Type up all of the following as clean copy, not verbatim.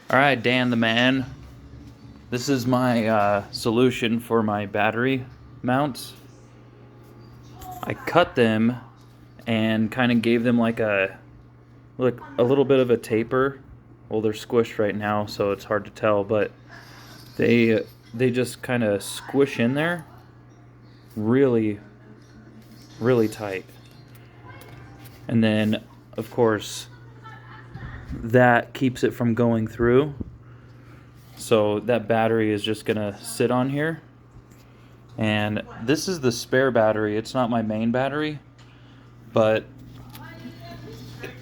All right, Dan the man. This is my solution for my battery mounts. I cut them and kind of gave them like a little bit of a taper. Well, they're squished right now, so it's hard to tell, but they just kind of squish in there really, really tight. And then, of course, that keeps it from going through. So that battery is just gonna sit on here. And this is the spare battery. It's not my main battery, but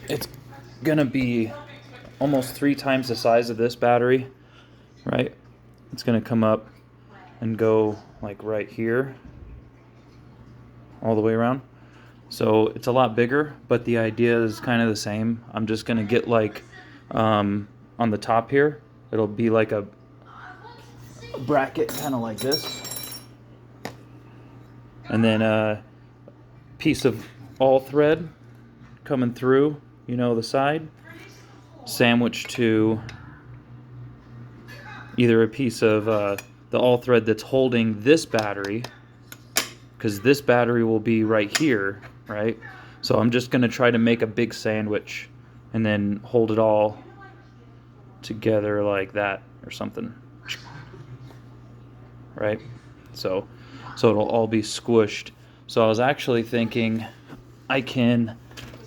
it's gonna be almost 3 times the size of this battery, right? It's gonna come up and go like right here, all the way around. So it's a lot bigger, but the idea is kind of the same. I'm just gonna get like on the top here, it'll be like a bracket kind of like this, and then a piece of all thread coming through, the side, sandwiched to either a piece of the all thread that's holding this battery, because this battery will be right here, right? So I'm just going to try to make a big sandwich and then hold it all together like that or something, right? So it'll all be squished. So I was actually thinking I can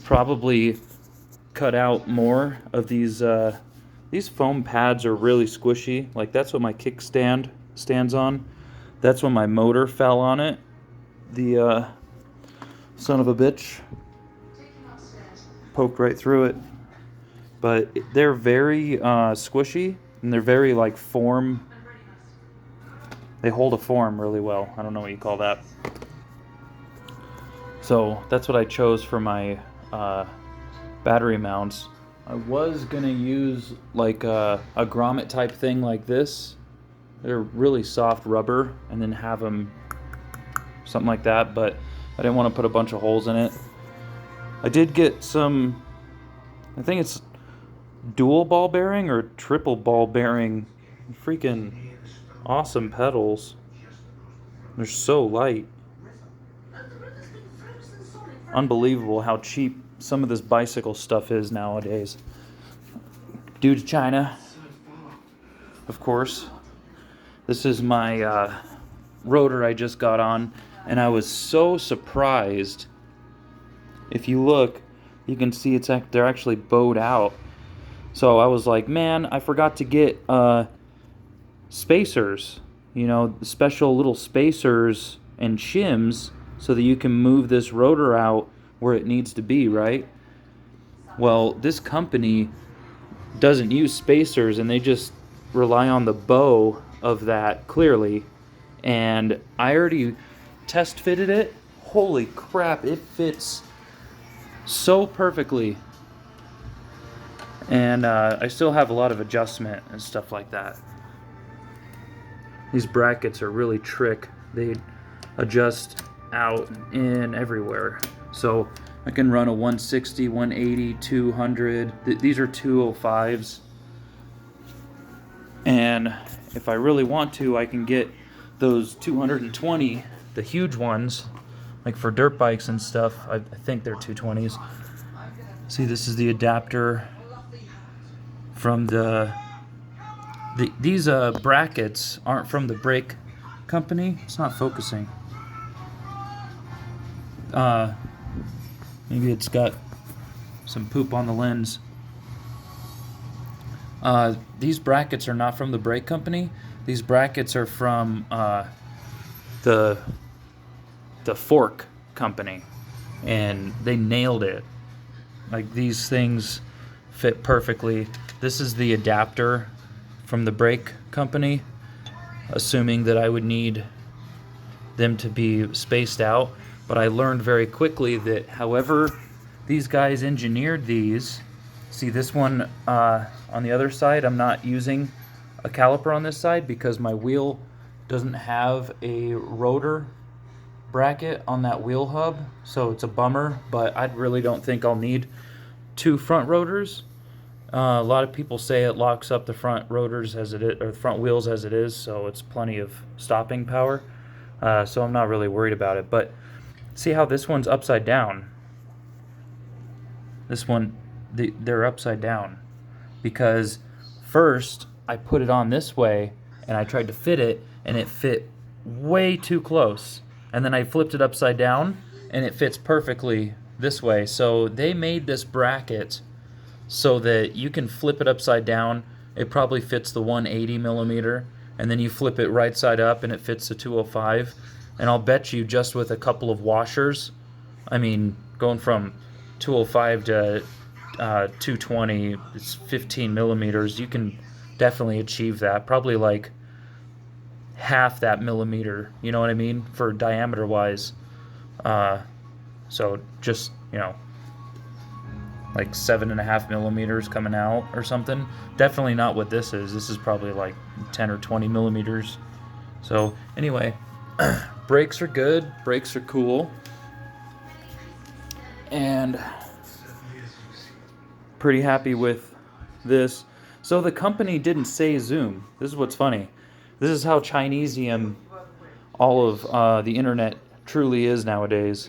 probably cut out more of these foam pads are really squishy. Like that's what my kickstand stands on. That's when my motor fell on it. The son of a bitch poked right through it. But they're very squishy, and they're very like form. They hold a form really well. I don't know what you call that. So that's what I chose for my battery mounts. I was gonna use like a grommet type thing like this. They're really soft rubber, and then have them something like that, but I didn't want to put a bunch of holes in it. I did get some, I think it's dual ball bearing or triple ball bearing, freaking awesome pedals. They're so light. Unbelievable how cheap some of this bicycle stuff is nowadays. Due to China, of course. This is my rotor I just got on, and I was so surprised. If you look, you can see they're actually bowed out. So I was like, man, I forgot to get spacers, special little spacers and shims so that you can move this rotor out where it needs to be, right? Well, this company doesn't use spacers, and they just rely on the bow of that clearly. And I already test fitted it. Holy crap, it fits so perfectly. And I still have a lot of adjustment and stuff like that. These brackets are really trick. They adjust out in everywhere. So I can run a 160, 180, 200. These are 205s. And if I really want to, I can get those 220, the huge ones, like for dirt bikes and stuff. I think they're 220s. See, this is the adapter from these brackets aren't from the brake company. It's not focusing. Maybe it's got some poop on the lens. These brackets are not from the brake company. These brackets are from the fork company, and they nailed it. Like, these things fit perfectly. This is the adapter from the brake company, assuming that I would need them to be spaced out. But I learned very quickly that however these guys engineered these, see this one on the other side, I'm not using a caliper on this side because my wheel doesn't have a rotor bracket on that wheel hub, so it's a bummer, but I really don't think I'll need 2 front rotors. A lot of people say it locks up the front rotors as it is, or the front wheels as it is, so it's plenty of stopping power. So I'm not really worried about it. But see how this one's upside down? This one, they're upside down because first I put it on this way and I tried to fit it and it fit way too close. And then I flipped it upside down and it fits perfectly this way. So they made this bracket so that you can flip it upside down. It probably fits the 180 millimeter, and then you flip it right side up and it fits the 205. And I'll bet you just with a couple of washers, I mean, going from 205 to 220, it's 15 millimeters. You can definitely achieve that. Probably like half that millimeter, you know what I mean, for diameter wise. So just, like 7.5 millimeters coming out or something. Definitely not what this is. This is probably like 10 or 20 millimeters. So anyway, brakes are good. Brakes are cool. And pretty happy with this. So the company didn't say Zoom. This is what's funny. This is how Chinesium all of the internet truly is nowadays.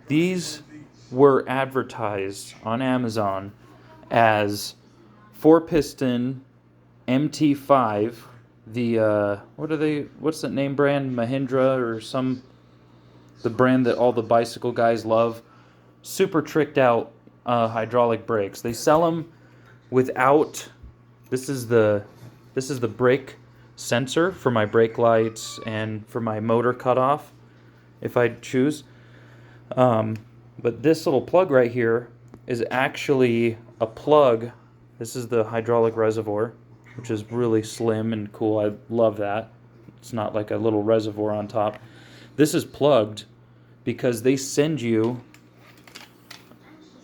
These were advertised on Amazon as 4-piston MT5. The what's that name brand? Mahindra or the brand that all the bicycle guys love. Super tricked out hydraulic brakes. They sell them without. This is the brake sensor for my brake lights and for my motor cutoff, if I choose. But this little plug right here is actually a plug. This is the hydraulic reservoir, which is really slim and cool. I love that. It's not like a little reservoir on top. This is plugged because they send you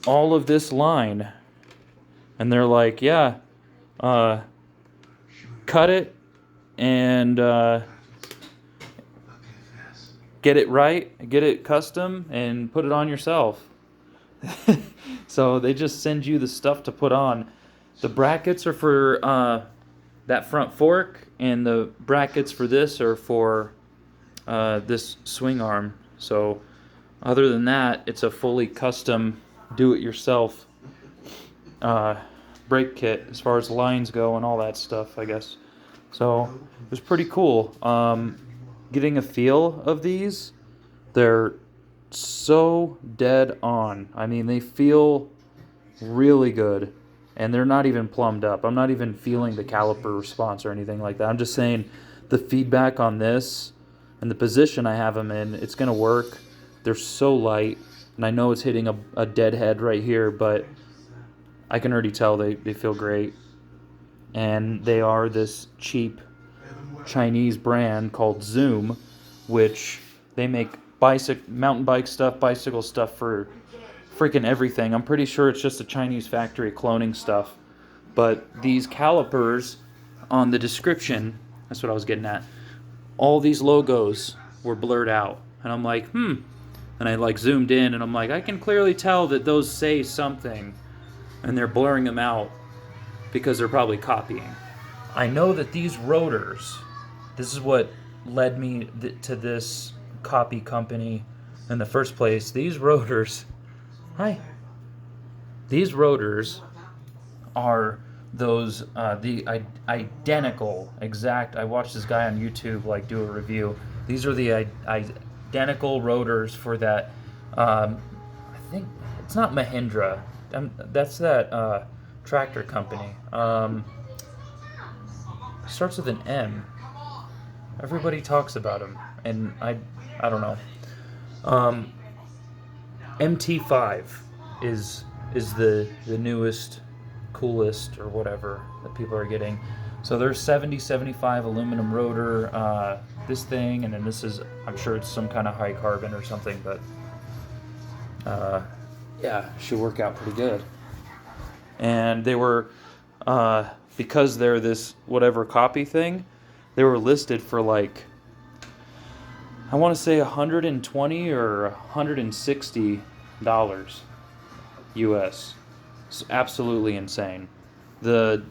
all of this line. And they're like, yeah, cut it and get it right, get it custom, and put it on yourself. So they just send you the stuff to put on. The brackets are for that front fork, and the brackets for this are for this swing arm. So other than that, it's a fully custom, do-it-yourself brake kit as far as lines go and all that stuff, I guess. So it was pretty cool. Getting a feel of these, they're so dead on. I mean, they feel really good, and they're not even plumbed up. I'm not even feeling the caliper response or anything like that. I'm just saying the feedback on this and the position I have them in, it's going to work. They're so light, and I know it's hitting a dead head right here, but I can already tell they feel great. And they are this cheap Chinese brand called Zoom, which they make mountain bike stuff, bicycle stuff for freaking everything. I'm pretty sure it's just a Chinese factory cloning stuff. But these calipers on the description, that's what I was getting at, all these logos were blurred out. And I'm like, And I like zoomed in and I'm like, I can clearly tell that those say something. And they're blurring them out because they're probably copying. I know that these rotors, this is what led me to this copy company in the first place. These rotors are those identical exact. I watched this guy on YouTube do a review. These are the identical rotors for that. I think it's not Mahindra. That's that tractor company. Starts with an M. Everybody talks about him, and I don't know. MT5 is the newest, coolest, or whatever that people are getting. So there's 70-75 aluminum rotor, this thing, and then this is, I'm sure it's some kind of high carbon or something, but yeah, should work out pretty good. And they were, because they're this whatever copy thing, they were listed for I want to say $120 or $160 US. It's absolutely insane. The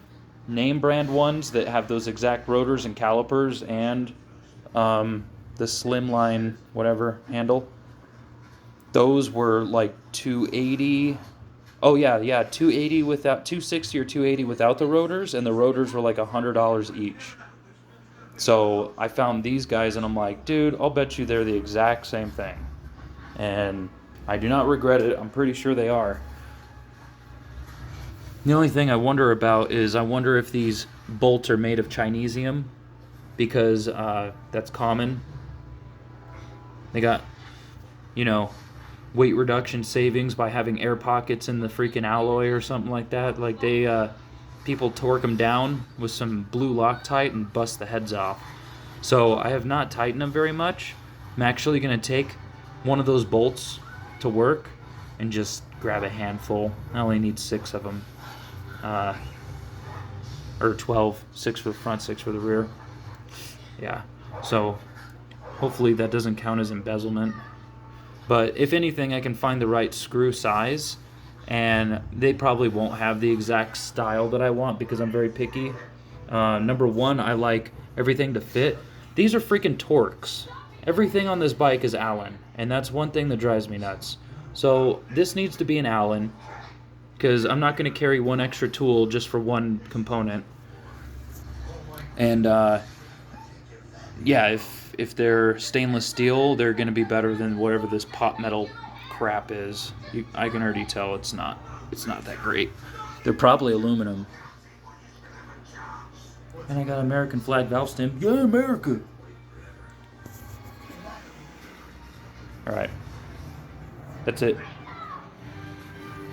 name brand ones that have those exact rotors and calipers and the slimline whatever handle, those were like 280. Oh yeah, 280 without 260 or 280 without the rotors, and the rotors were like $100 each. So I found these guys, and I'm like, dude, I'll bet you they're the exact same thing. And I do not regret it. I'm pretty sure they are. The only thing I wonder about is I wonder if these bolts are made of Chinesium, because that's common. They got, you know, weight reduction savings by having air pockets in the freaking alloy or something like that. Like people torque them down with some blue Loctite and bust the heads off. So I have not tightened them very much. I'm actually going to take one of those bolts to work and just grab a handful. I only need 6 of them. Or 12, 6 for the front, 6 for the rear. Yeah, so hopefully that doesn't count as embezzlement. But if anything, I can find the right screw size, and they probably won't have the exact style that I want because I'm very picky. Number one, I like everything to fit. These are freaking Torx. Everything on this bike is Allen, and that's one thing that drives me nuts. So this needs to be an Allen, because I'm not going to carry one extra tool just for one component. And yeah, if they're stainless steel, they're going to be better than whatever this pot metal crap is. I can already tell it's not that great. They're probably aluminum. And I got American flag valve stem. Yeah, America. All right. That's it.